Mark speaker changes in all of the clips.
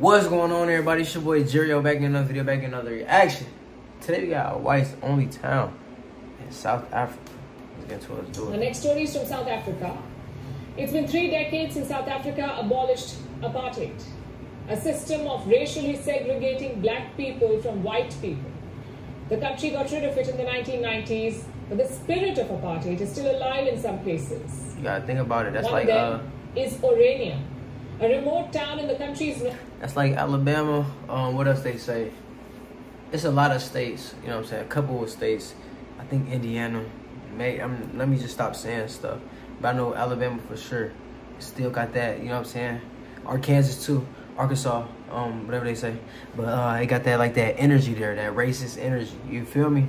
Speaker 1: What's going on, everybody? It's your boy Gerio back in another video, back in another reaction. Today we got a whites only town in South Africa. Let's get to it. Let's do it.
Speaker 2: The next story is from South Africa. It's been 3 decades since South Africa abolished apartheid, a system of racially segregating black people from white people. The country got rid of it in the 1990s, but the spirit of apartheid is still alive in some places.
Speaker 1: You gotta think about it. That's
Speaker 2: One
Speaker 1: like
Speaker 2: of them is Orania, a remote town in the country's...
Speaker 1: That's like Alabama. What else they say? It's a lot of states. You know what I'm saying? A couple of states. I think Indiana. Let me just stop saying stuff. But I know Alabama for sure. Still got that. You know what I'm saying? Arkansas too. Arkansas. Whatever they say. But they got that like that energy there. That racist energy. You feel me?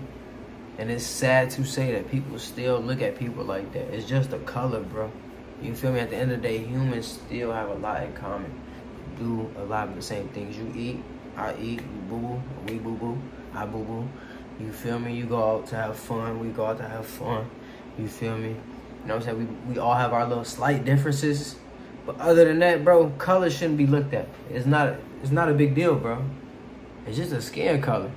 Speaker 1: And it's sad to say that people still look at people like that. It's just a color, bro. You feel me? At the end of the day, humans still have a lot in common. Do a lot of the same things. You eat, I eat, you boo-boo, we boo-boo, I boo-boo. You feel me? You go out to have fun, we go out to have fun. You feel me? You know what I'm saying? We all have our little slight differences. But other than that, bro, color shouldn't be looked at. It's not a big deal, bro. It's just a skin color.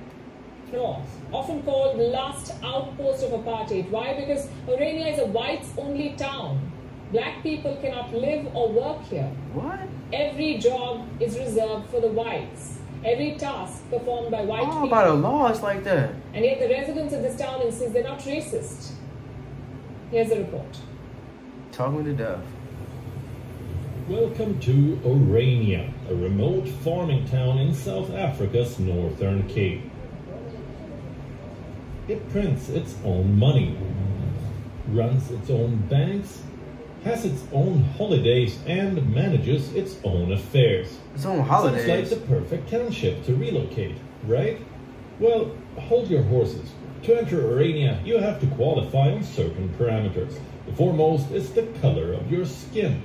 Speaker 2: North, often called the last outpost of apartheid. Why? Because Orania is a whites-only town. Black people cannot live or work here.
Speaker 1: What?
Speaker 2: Every job is reserved for the whites. Every task performed by white people.
Speaker 1: By the law, it's like that.
Speaker 2: And yet the residents of this town insist they're not racist. Here's the report.
Speaker 1: Talk me to death.
Speaker 3: Welcome to Orania, a remote farming town in South Africa's Northern Cape. It prints its own money, runs its own banks, has its own holidays, and manages its own affairs.
Speaker 1: Its own holidays?
Speaker 3: Sounds like the perfect township to relocate, right? Well, hold your horses. To enter Orania, you have to qualify on certain parameters. The foremost is the color of your skin.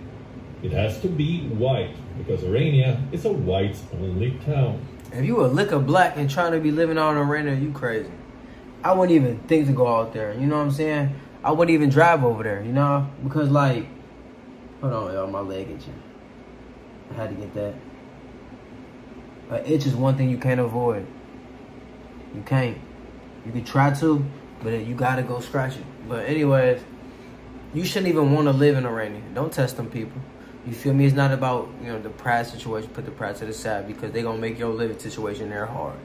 Speaker 3: It has to be white, because Orania is a whites-only town.
Speaker 1: If you a lick of black and trying to be living out in Orania, you crazy. I wouldn't even think to go out there, you know what I'm saying? I wouldn't even drive over there, you know? Because, like, hold on, y'all, my leg itching. I had to get that. An itch is one thing you can't avoid. You can't. You can try to, but you gotta go scratch it. But anyways, you shouldn't even want to live in Orania. Don't test them people. You feel me? It's not about, you know, the pride situation. Put the pride to the side because they gonna make your living situation there hard.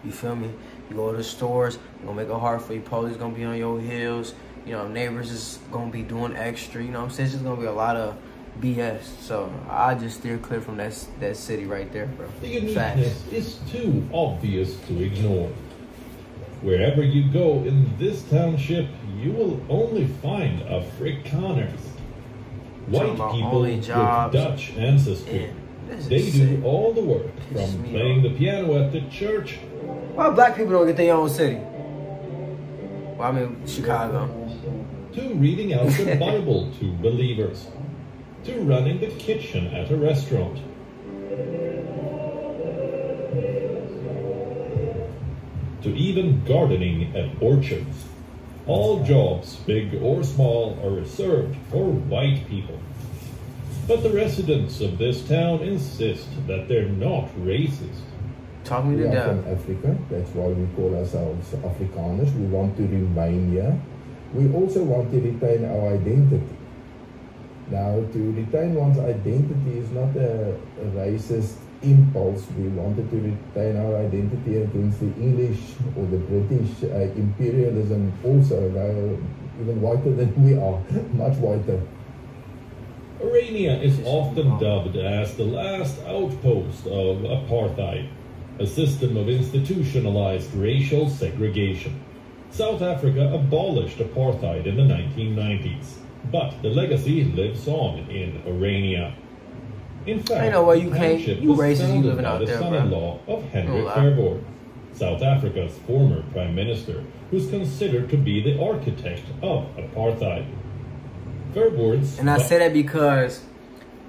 Speaker 1: You feel me? You go to the stores, they're gonna make it hard for you. Police gonna be on your heels. You know, neighbors is gonna be doing extra. You know what I'm saying? It's just gonna be a lot of BS. So I just steer clear from that city right there, bro.
Speaker 3: The uniqueness is too obvious to ignore. Wherever you go in this township, you will only find Afrikaners. White people with Dutch ancestry. They do all the work, from playing the piano at the church.
Speaker 1: Why black people don't get their own city? Well, I mean, Chicago.
Speaker 3: To reading out the Bible to believers. To running the kitchen at a restaurant. To even gardening at orchards. All jobs, big or small, are reserved for white people. But the residents of this town insist that they're not racist.
Speaker 1: Talk me to death.
Speaker 4: We are from Africa, that's why we call ourselves Afrikaners. We want to remain here. We also want to retain our identity. Now, to retain one's identity is not a racist impulse. We wanted to retain our identity against the English or the British imperialism also. They're even whiter than we are, much whiter.
Speaker 3: Orania is often dubbed as the last outpost of apartheid, a system of institutionalized racial segregation. South Africa abolished apartheid in the 1990s, but the legacy lives on in Orania. In fact,
Speaker 1: I know why you can't. You racist, you living out there, bro.
Speaker 3: the son-in-law of Henry Verwoerd, South Africa's former prime minister, who's considered to be the architect of apartheid. Verwoerd's...
Speaker 1: And I say that because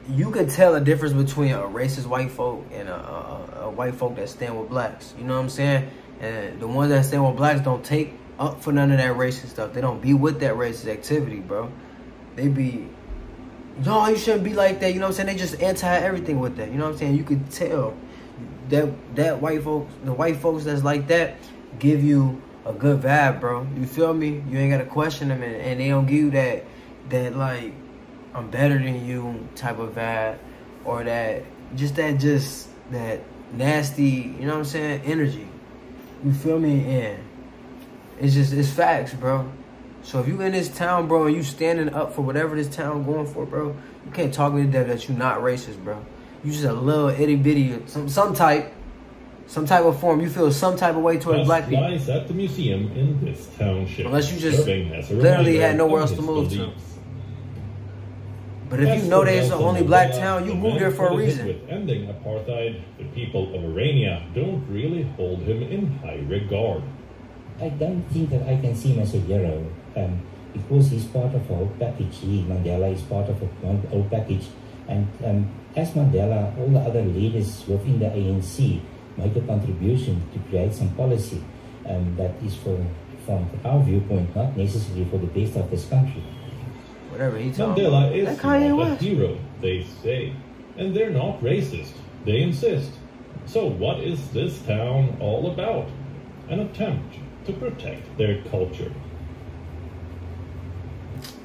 Speaker 1: you could tell a difference between a racist white folk and a white folk that stand with blacks. You know what I'm saying? And the ones that stand with blacks don't take up for none of that racist stuff. They don't be with that racist activity, bro. They be, no, you shouldn't be like that. You know what I'm saying? They just anti everything with that. You know what I'm saying? You could tell. that white folks, the white folks that's like that, give you a good vibe, bro. You feel me? You ain't gotta question them, and they don't give you that like I'm better than you type of vibe, or that nasty, you know what I'm saying, energy. You feel me? And it's facts, bro. So if you in this town, bro, and you standing up for whatever this town going for, bro, you can't talk me to death that you not racist, bro. You just a little itty bitty, some type of form. You feel some type of way towards black people.
Speaker 3: Lies at the museum in this township.
Speaker 1: Unless you just literally had nowhere else to move to. But if you know there's the only black town, you moved there for a reason.
Speaker 3: With ending apartheid, the people of Orania don't really hold him in high regard.
Speaker 5: I don't think that I can see him as a hero, because he's part of a whole package. Mandela is part of a whole package, and as Mandela, all the other leaders within the ANC made a contribution to create some policy that is from our viewpoint not necessarily for the best of this country.
Speaker 1: Whatever he told
Speaker 3: Mandela is not a hero, they say, and they're not racist, they insist. So what is this town all about? An attempt to protect their culture.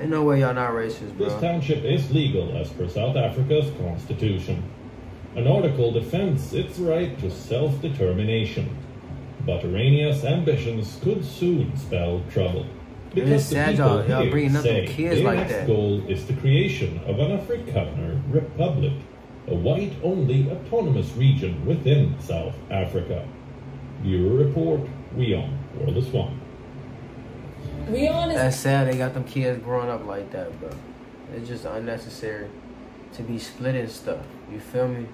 Speaker 1: Ain't no way y'all not racist, bro.
Speaker 3: This township is legal as per South Africa's constitution. An article defends its right to self-determination. But Orania's ambitions could soon spell trouble. Because the people here say their next goal is the creation of an Afrikaner republic, a white-only autonomous region within South Africa. Bureau Report, WION, World is One.
Speaker 1: That's sad they got them kids growing up like that, bro. It's just unnecessary to be splitting stuff. You feel me?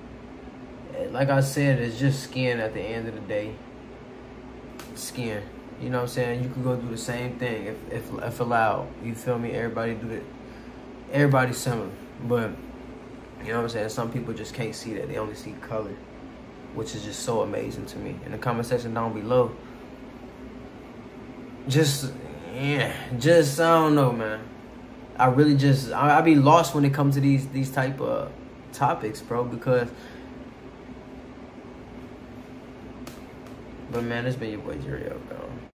Speaker 1: Like I said, it's just skin at the end of the day. Skin. You know what I'm saying? You could go do the same thing if allowed. You feel me? Everybody do it. Everybody's similar. But, you know what I'm saying? Some people just can't see that. They only see color, which is just so amazing to me. In the comment section down below, I don't know, man. I really I be lost when it comes to these type of topics, bro, because, but man, it's been your boy Gerio, bro.